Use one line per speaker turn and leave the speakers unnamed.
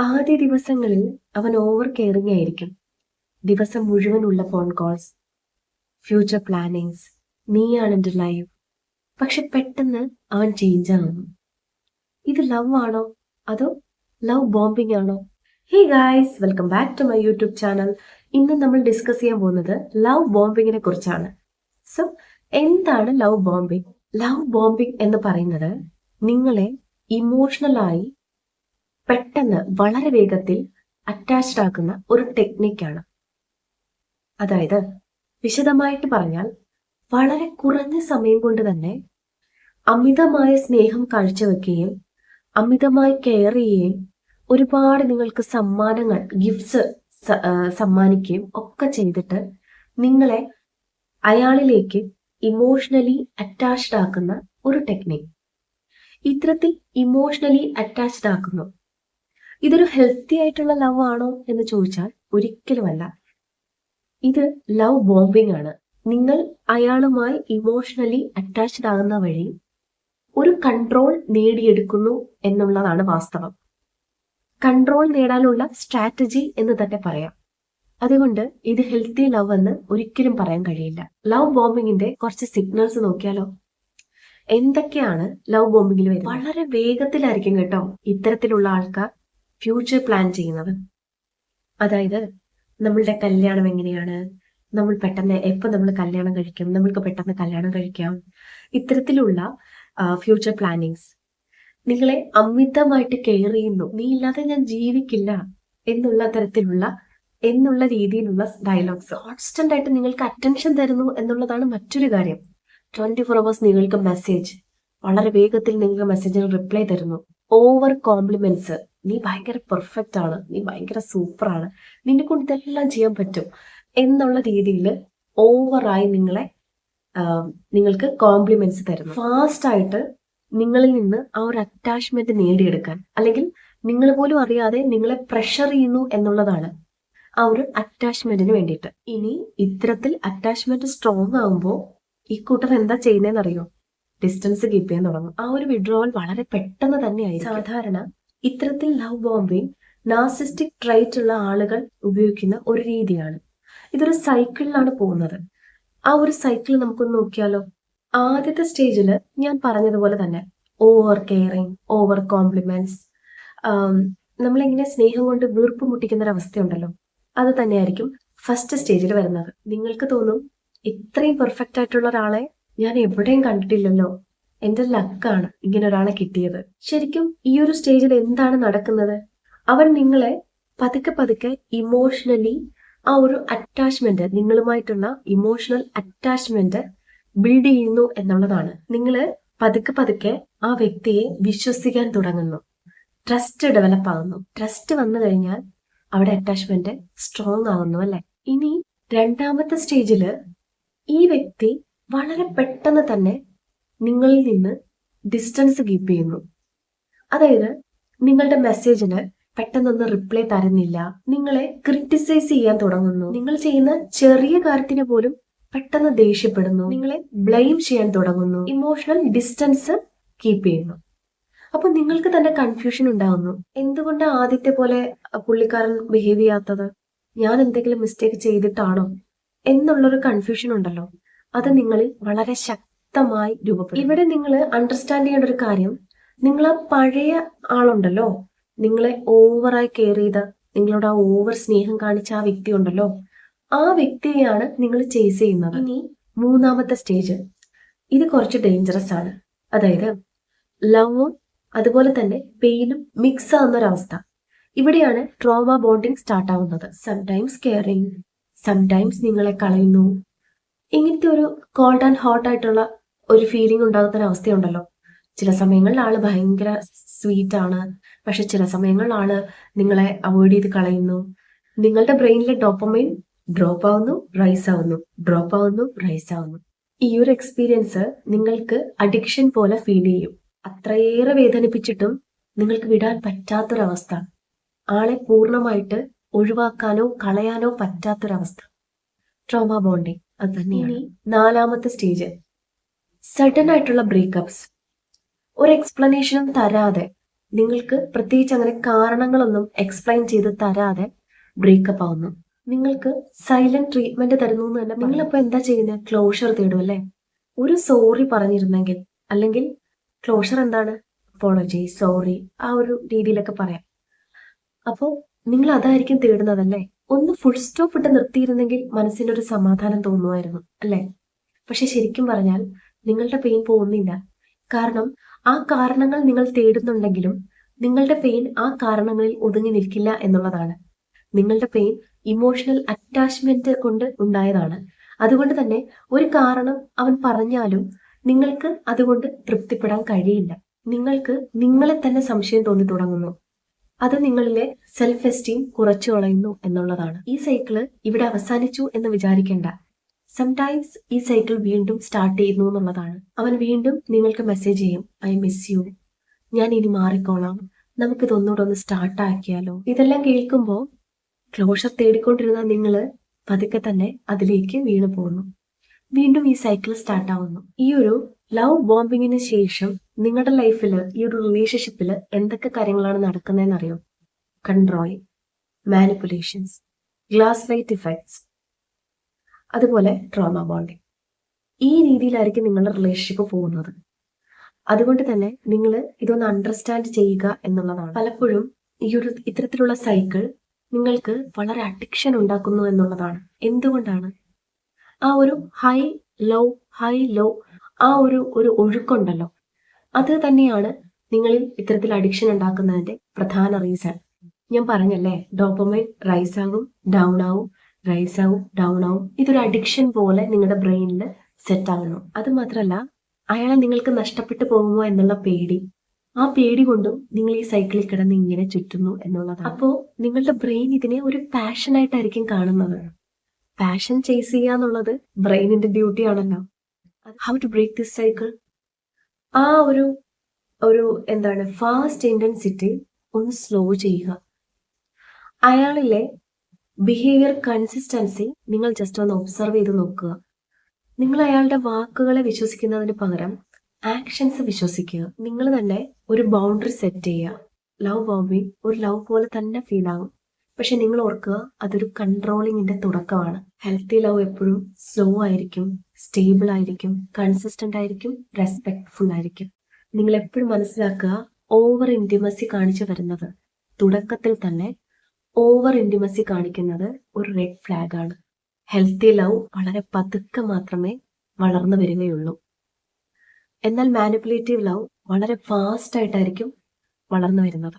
ആദ്യ ദിവസങ്ങളിൽ അവൻ ഓവർ കെയറിംഗ് ആയിരിക്കും. ദിവസം മുഴുവനുള്ള ഫോൺ കോൾസ്, ഫ്യൂച്ചർ പ്ലാനിങ്സ്, നീയാണ് എൻ്റെ ലൈഫ്. പക്ഷെ പെട്ടെന്ന് അവൻ ചേഞ്ച് ആവുന്നു. ഇത് ലവ് ആണോ അതോ ലവ് ബോംബിംഗ് ആണോ? Hey guys, welcome back to my YouTube channel. ഇന്ന് നമ്മൾ ഡിസ്കസ് ചെയ്യാൻ പോകുന്നത് ലവ് ബോംബിങ്ങിനെ കുറിച്ചാണ്. സോ എന്താണ് ലവ് ബോംബിംഗ്? ലവ് ബോംബിംഗ് എന്ന് പറയുന്നത് നിങ്ങളെ ഇമോഷണലായി പെട്ടെന്ന് വളരെ വേഗത്തിൽ അറ്റാച്ച്ഡ് ആക്കുന്ന ഒരു ടെക്നിക്കാണ്. അതായത് വിശദമായിട്ട് പറഞ്ഞാൽ വളരെ കുറഞ്ഞ സമയം കൊണ്ട് തന്നെ അമിതമായ സ്നേഹം കാഴ്ചവെക്കുകയും അമിതമായി കെയർ ചെയ്യുകയും ഒരുപാട് നിങ്ങൾക്ക് സമ്മാനങ്ങൾ, ഗിഫ്റ്റ്സ് സമ്മാനിക്കുകയും ഒക്കെ ചെയ്തിട്ട് നിങ്ങളെ അയാളിലേക്ക് ഇമോഷണലി അറ്റാച്ച്ഡ് ആക്കുന്ന ഒരു ടെക്നിക്ക്. ഇത്തരത്തിൽ ഇമോഷണലി അറ്റാച്ച്ഡ് ആക്കുന്നു. ഇതൊരു ഹെൽത്തി ആയിട്ടുള്ള ലവ് ആണോ എന്ന് ചോദിച്ചാൽ ഒരിക്കലുമല്ല. ഇത് ലവ് ബോംബിംഗ് ആണ്. നിങ്ങൾ അയാളുമായി ഇമോഷണലി അറ്റാച്ച്ഡ് ആകുന്ന വഴി ഒരു കൺട്രോൾ നേടിയെടുക്കുന്നു എന്നുള്ളതാണ് വാസ്തവം. കൺട്രോൾ നേടാനുള്ള സ്ട്രാറ്റജി എന്ന് തന്നെ പറയാം. അതുകൊണ്ട് ഇത് ഹെൽത്തി ലവ് എന്ന് ഒരിക്കലും പറയാൻ കഴിയില്ല. ലവ് ബോംബിങ്ങിന്റെ കുറച്ച് സിഗ്നൽസ് നോക്കിയാലോ. എന്തൊക്കെയാണ് ലവ് ബോംബിങ്ങിൽ വരുന്നത്? വളരെ വേഗത്തിലായിരിക്കും കേട്ടോ ഇത്തരത്തിലുള്ള ആൾക്കാർ ഫ്യൂച്ചർ പ്ലാൻ ചെയ്യുന്നത്. അതായത് നമ്മളുടെ കല്യാണം എങ്ങനെയാണ്, നമ്മൾ പെട്ടെന്ന് എപ്പോൾ നമ്മൾ കല്യാണം കഴിക്കും, നമ്മൾക്ക് പെട്ടെന്ന് കല്യാണം കഴിക്കാം, ഇത്തരത്തിലുള്ള ഫ്യൂച്ചർ പ്ലാനിങ്സ്. നിങ്ങളെ അമിതമായിട്ട് കെയർ ചെയ്യുന്നു, നീ ഇല്ലാതെ ഞാൻ ജീവിക്കില്ല എന്നുള്ള രീതിയിലുള്ള ഡയലോഗ്സ്. കോൺസ്റ്റന്റ് ആയിട്ട് നിങ്ങൾക്ക് അറ്റൻഷൻ തരുന്നു എന്നുള്ളതാണ് മറ്റൊരു കാര്യം. 24 hours നിങ്ങൾക്ക് മെസ്സേജ്, വളരെ വേഗത്തിൽ നിങ്ങൾക്ക് മെസ്സേജിന് റിപ്ലൈ തരുന്നു. ഓവർ കോംപ്ലിമെന്റ്സ്, നീ ഭയങ്കര പെർഫെക്റ്റ് ആണ്, നീ ഭയങ്കര സൂപ്പറാണ്, നിന്നെ കൊണ്ട് ഇതെല്ലാം ചെയ്യാൻ പറ്റും എന്നുള്ള രീതിയിൽ ഓവറായി നിങ്ങൾക്ക് കോംപ്ലിമെന്റ്സ് തരുന്നു. ഫാസ്റ്റ് ആയിട്ട് നിങ്ങളിൽ നിന്ന് ആ ഒരു അറ്റാച്ച്മെന്റ് നേടിയെടുക്കാൻ, അല്ലെങ്കിൽ നിങ്ങൾ പോലും അറിയാതെ നിങ്ങളെ പ്രഷർ ചെയ്യുന്നു എന്നുള്ളതാണ് ആ ഒരു അറ്റാച്ച്മെന്റിന് വേണ്ടിയിട്ട്. ഇനി ഇത്തരത്തിൽ അറ്റാച്ച്മെന്റ് സ്ട്രോങ് ആകുമ്പോൾ ഈ കൂട്ടർ എന്താ ചെയ്യുന്നതെന്ന് അറിയോ? ഡിസ്റ്റൻസ് കീപ്പ് ചെയ്യാൻ തുടങ്ങും. ആ ഒരു വിഡ്രോവൽ വളരെ പെട്ടെന്ന് തന്നെയായിരിക്കും. സാധാരണ ഇത്തരത്തിൽ ലവ് ബോംബിംഗ് നാർസിസ്റ്റിക് ട്രൈറ്റ് ഉള്ള ആളുകൾ ഉപയോഗിക്കുന്ന ഒരു രീതിയാണ്. ഇതൊരു സൈക്കിളിലാണ് പോകുന്നത്. ആ ഒരു സൈക്കിൾ നമുക്കൊന്ന് നോക്കിയാലോ. ആദ്യത്തെ സ്റ്റേജിൽ ഞാൻ പറഞ്ഞതുപോലെ തന്നെ ഓവർ കെയറിങ്, ഓവർ കോംപ്ലിമെന്റ്സ്, നമ്മളിങ്ങനെ സ്നേഹം കൊണ്ട് വീർപ്പ് മുട്ടിക്കുന്ന ഒരു അവസ്ഥയുണ്ടല്ലോ, അത് തന്നെയായിരിക്കും ഫസ്റ്റ് സ്റ്റേജിൽ വരുന്നത്. നിങ്ങൾക്ക് തോന്നും ഇത്രയും പെർഫെക്റ്റ് ആയിട്ടുള്ള ഒരാളെ ഞാൻ എവിടെയും കണ്ടിട്ടില്ലല്ലോ, എന്റെ ലക്കാണ് ഇങ്ങനെ ഒരാളെ കിട്ടിയത്. ശരിക്കും ഈ ഒരു സ്റ്റേജിൽ എന്താണ് നടക്കുന്നത്? അവൻ നിങ്ങളെ പതുക്കെ പതുക്കെ ഇമോഷണലി ആ ഒരു അറ്റാച്ച്മെന്റ്, നിങ്ങളുമായിട്ടുള്ള ഇമോഷണൽ അറ്റാച്ച്മെന്റ് ബിൽഡ് ചെയ്യുന്നു എന്നുള്ളതാണ്. നിങ്ങള് പതുക്കെ പതുക്കെ ആ വ്യക്തിയെ വിശ്വസിക്കാൻ തുടങ്ങുന്നു. ട്രസ്റ്റ് ഡെവലപ്പ് ആകുന്നു. ട്രസ്റ്റ് വന്നു കഴിഞ്ഞാൽ അവിടെ അറ്റാച്ച്മെന്റ് സ്ട്രോങ് ആകുന്നു, അല്ലെ? ഇനി രണ്ടാമത്തെ സ്റ്റേജില് ഈ വ്യക്തി വളരെ പെട്ടെന്ന് തന്നെ നിങ്ങളിൽ നിന്ന് ഡിസ്റ്റൻസ് കീപ്പ് ചെയ്യുന്നു. അതായത് നിങ്ങളുടെ മെസ്സേജിന് പെട്ടെന്നൊന്ന് റിപ്ലൈ തരുന്നില്ല, നിങ്ങളെ ക്രിട്ടിസൈസ് ചെയ്യാൻ തുടങ്ങുന്നു, നിങ്ങൾ ചെയ്യുന്ന ചെറിയ കാര്യത്തിന് പോലും പെട്ടെന്ന് ദേഷ്യപ്പെടുന്നു, നിങ്ങളെ ബ്ലെയിം ചെയ്യാൻ തുടങ്ങുന്നു, ഇമോഷണൽ ഡിസ്റ്റൻസ് കീപ്പ് ചെയ്യുന്നു. അപ്പൊ നിങ്ങൾക്ക് തന്നെ കൺഫ്യൂഷൻ ഉണ്ടാകുന്നു. എന്തുകൊണ്ട് ആദ്യത്തെ പോലെ പുള്ളിക്കാരൻ ബിഹേവ് ചെയ്യാത്തത്? ഞാൻ എന്തെങ്കിലും മിസ്റ്റേക്ക് ചെയ്തിട്ടാണോ എന്നുള്ളൊരു കൺഫ്യൂഷൻ ഉണ്ടല്ലോ, അത് നിങ്ങളിൽ വളരെ ശക്തമായി രൂപപ്പെടും. ഇവിടെ നിങ്ങൾ അണ്ടർസ്റ്റാൻഡ് ചെയ്യേണ്ട ഒരു കാര്യം, നിങ്ങൾ ആ പഴയ ആളുണ്ടല്ലോ, നിങ്ങളെ ഓവറായി കെയർ ചെയ്ത, നിങ്ങളോട് ആ ഓവർ സ്നേഹം കാണിച്ച ആ വ്യക്തി ഉണ്ടല്ലോ, ആ വ്യക്തിയെയാണ് നിങ്ങൾ ചേസ് ചെയ്യുന്നത്. ഇനി മൂന്നാമത്തെ സ്റ്റേജ്, ഇത് കുറച്ച് ഡേഞ്ചറസ് ആണ്. അതായത് ലവും അതുപോലെ തന്നെ പെയിനും മിക്സ് ആവുന്ന ഒരവസ്ഥ. ഇവിടെയാണ് ട്രോമ ബോണ്ടിങ് സ്റ്റാർട്ട് ആവുന്നത്. സംടൈംസ് കെയറിങ്, സംടൈംസ് നിങ്ങളെ കളയുന്നു. ഇങ്ങനത്തെ ഒരു കോൾഡ് ആൻഡ് ഹോട്ട് ആയിട്ടുള്ള ഒരു ഫീലിംഗ് ഉണ്ടാകുന്ന ഒരു അവസ്ഥയുണ്ടല്ലോ. ചില സമയങ്ങളിൽ ആള് ഭയങ്കര സ്വീറ്റ് ആണ്, പക്ഷെ ചില സമയങ്ങളിൽ ആള് നിങ്ങളെ അവോയ്ഡ് ചെയ്ത് കളയുന്നു. നിങ്ങളുടെ ബ്രെയിനിലെ ഡോപ്പമൈൻ ഡ്രോപ്പ് ആവുന്നു, റൈസ് ആവുന്നു, ഡ്രോപ്പ് ആവുന്നു, റൈസ് ആവുന്നു. ഈ ഒരു എക്സ്പീരിയൻസ് നിങ്ങൾക്ക് അഡിക്ഷൻ പോലെ ഫീൽ ചെയ്യും. അത്രയേറെ വേദനിപ്പിച്ചിട്ടും നിങ്ങൾക്ക് വിടാൻ പറ്റാത്തൊരവസ്ഥ, ആളെ പൂർണ്ണമായിട്ട് ഒഴിവാക്കാനോ കളയാനോ പറ്റാത്തൊരവസ്ഥ. ട്രോമ ബോണ്ടിങ് അത് തന്നെയാണ്. നാലാമത്തെ സ്റ്റേജ്, സഡൻ ആയിട്ടുള്ള ബ്രേക്കപ്സ്. ഒരു എക്സ്പ്ലനേഷനും തരാതെ നിങ്ങൾക്ക് പ്രത്യേകിച്ച് അങ്ങനെ കാരണങ്ങളൊന്നും എക്സ്പ്ലെയിൻ ചെയ്ത് തരാതെ ബ്രേക്കപ്പ് ആവുന്നു. നിങ്ങൾക്ക് സൈലന്റ് ട്രീറ്റ്മെന്റ് തരുന്നു എന്ന് തന്നെ. നിങ്ങളിപ്പോ എന്താ ചെയ്യുന്നത്? ക്ലോഷർ തേടും അല്ലേ? ഒരു സോറി പറഞ്ഞിരുന്നെങ്കിൽ, അല്ലെങ്കിൽ ക്ലോഷർ എന്താണ്? അപ്പോളജി, സോറി, ആ ഒരു രീതിയിലൊക്കെ പറയാം. അപ്പോ നിങ്ങൾ അതായിരിക്കും തേടുന്നതല്ലേ? ഒന്ന് ഫുൾ സ്റ്റോപ്പ് ഇട്ട് നിർത്തിയിരുന്നെങ്കിൽ മനസ്സിനൊരു സമാധാനം തോന്നുമായിരുന്നു അല്ലേ? പക്ഷെ ശരിക്കും പറഞ്ഞാൽ നിങ്ങളുടെ പെയിൻ പോകുന്നില്ല. കാരണം ആ കാരണങ്ങൾ നിങ്ങൾ തേടുന്നുണ്ടെങ്കിലും നിങ്ങളുടെ പെയിൻ ആ കാരണങ്ങളിൽ ഒതുങ്ങി നിൽക്കില്ല എന്നുള്ളതാണ്. നിങ്ങളുടെ പെയിൻ ഇമോഷണൽ അറ്റാച്ച്മെന്റ് കൊണ്ട് ഉണ്ടായതാണ്. അതുകൊണ്ട് തന്നെ ഒരു കാരണം അവൻ പറഞ്ഞാലും നിങ്ങൾക്ക് അതുകൊണ്ട് തൃപ്തിപ്പെടാൻ കഴിയില്ല. നിങ്ങൾക്ക് നിങ്ങളെ തന്നെ സംശയം തോന്നി തുടങ്ങുന്നു. അത് നിങ്ങളിലെ സെൽഫ് എസ്റ്റീം കുറച്ചു കളയുന്നു എന്നുള്ളതാണ്. ഈ സൈക്കിള് ഇവിടെ അവസാനിച്ചു എന്ന് വിചാരിക്കേണ്ട. സംടൈംസ് ഈ സൈക്കിൾ വീണ്ടും സ്റ്റാർട്ട് ചെയ്യുന്നു എന്നുള്ളതാണ്. അവൻ വീണ്ടും നിങ്ങൾക്ക് മെസ്സേജ് ചെയ്യും, ഐ മിസ് യു, ഞാൻ ഇനി മാറിക്കോളാം, നമുക്കിതൊന്നുകൂടെ ഒന്ന് സ്റ്റാർട്ട് ആക്കിയാലോ. ഇതെല്ലാം കേൾക്കുമ്പോൾ ക്ലോഷർ തേടിക്കൊണ്ടിരുന്ന നിങ്ങള് പതുക്കെ തന്നെ അതിലേക്ക് വീണു പോകുന്നു. വീണ്ടും ഈ സൈക്കിൾ സ്റ്റാർട്ട് ആവുന്നു. ഈ ഒരു ലവ് ബോംബിങ്ങിന് ശേഷം നിങ്ങളുടെ ലൈഫിൽ, ഈ ഒരു റിലേഷൻഷിപ്പിൽ എന്തൊക്കെ കാര്യങ്ങളാണ് നടക്കുന്നതെന്ന് അറിയോ? Control, manipulations, glass light effects, അതുപോലെ ട്രോമ ബോണ്ടിങ്. ഈ രീതിയിലായിരിക്കും നിങ്ങളുടെ റിലേഷൻഷിപ്പ് പോകുന്നത്. അതുകൊണ്ട് തന്നെ നിങ്ങൾ ഇതൊന്ന് അണ്ടർസ്റ്റാൻഡ് ചെയ്യുക എന്നുള്ളതാണ്. പലപ്പോഴും ഈ ഒരു ഇത്തരത്തിലുള്ള സൈക്കിൾ നിങ്ങൾക്ക് വളരെ അഡിക്ഷൻ ഉണ്ടാക്കുന്നു എന്നുള്ളതാണ്. എന്തുകൊണ്ടാണ്? ആ ഒരു ഹൈ ലോ ആ ഒരു ഒഴുക്കുണ്ടല്ലോ, അത് തന്നെയാണ് നിങ്ങളിൽ ഇത്തരത്തിൽ അഡിക്ഷൻ ഉണ്ടാക്കുന്നതിന്റെ പ്രധാന റീസൺ. ഞാൻ പറഞ്ഞല്ലേ, ഡോപ്പമൈൻ റൈസ് ആകും, ഡൗൺ ആവും, റൈസ് ആവും, ഡൗൺ ആവും. ഇതൊരു അഡിക്ഷൻ പോലെ നിങ്ങളുടെ ബ്രെയിനിൽ സെറ്റ് ആവുന്നു. അത് മാത്രമല്ല, അയാളെ നിങ്ങൾക്ക് നഷ്ടപ്പെട്ടു പോകുമോ എന്നുള്ള പേടി, ആ പേടി കൊണ്ടും നിങ്ങൾ ഈ സൈക്കിളിൽ കിടന്ന് ഇങ്ങനെ ചുറ്റുന്നു എന്നുള്ളതാണ്. അപ്പോ നിങ്ങളുടെ ബ്രെയിൻ ഇതിനെ ഒരു പാഷനായിട്ടായിരിക്കും കാണുന്നത്. പാഷൻ ചേസ് ചെയ്യുക എന്നുള്ളത് ബ്രെയിനിന്റെ ഡ്യൂട്ടി ആണല്ലോ. How to break this cycle? ആ ഒരു എന്താണ്, ഫാസ്റ്റ് ഇന്റൻസിറ്റി ഒന്ന് സ്ലോ ചെയ്യുക. അയാളിലെ ബിഹേവിയർ കൺസിസ്റ്റൻസി നിങ്ങൾ ജസ്റ്റ് ഒന്ന് ഒബ്സർവ് ചെയ്ത് നോക്കുക. നിങ്ങൾ അയാളുടെ വാക്കുകളെ വിശ്വസിക്കുന്നതിന് പകരം ആക്ഷൻസ് വിശ്വസിക്കുക. നിങ്ങൾ തന്നെ ഒരു ബൗണ്ടറി സെറ്റ് ചെയ്യുക. ലവ് ബോംബിങ് ഒരു ലവ് പോലെ തന്നെ ഫീൽ ആകും. പക്ഷെ നിങ്ങൾ ഓർക്കുക, അതൊരു കൺട്രോളിങ്ങിന്റെ തുടക്കമാണ്. ഹെൽത്തി ലവ് എപ്പോഴും സ്ലോ ആയിരിക്കും, സ്റ്റേബിൾ ആയിരിക്കും, കൺസിസ്റ്റന്റ് ആയിരിക്കും, റെസ്പെക്ട്ഫുൾ ആയിരിക്കും. നിങ്ങൾ എപ്പോഴും മനസ്സിലാക്കുക, ഓവർ ഇന്റിമസി കാണിച്ചു വരുന്നത്, തുടക്കത്തിൽ തന്നെ ഓവർ ഇന്റിമസി കാണിക്കുന്നത് ഒരു റെഡ് ഫ്ലാഗ് ആണ്. ഹെൽത്തി ലവ് വളരെ പതുക്കെ മാത്രമേ വളർന്നു വരികയുള്ളൂ. എന്നാൽ മാനിപ്പുലേറ്റീവ് ലവ് വളരെ ഫാസ്റ്റ് ആയിട്ടായിരിക്കും വളർന്നു വരുന്നത്.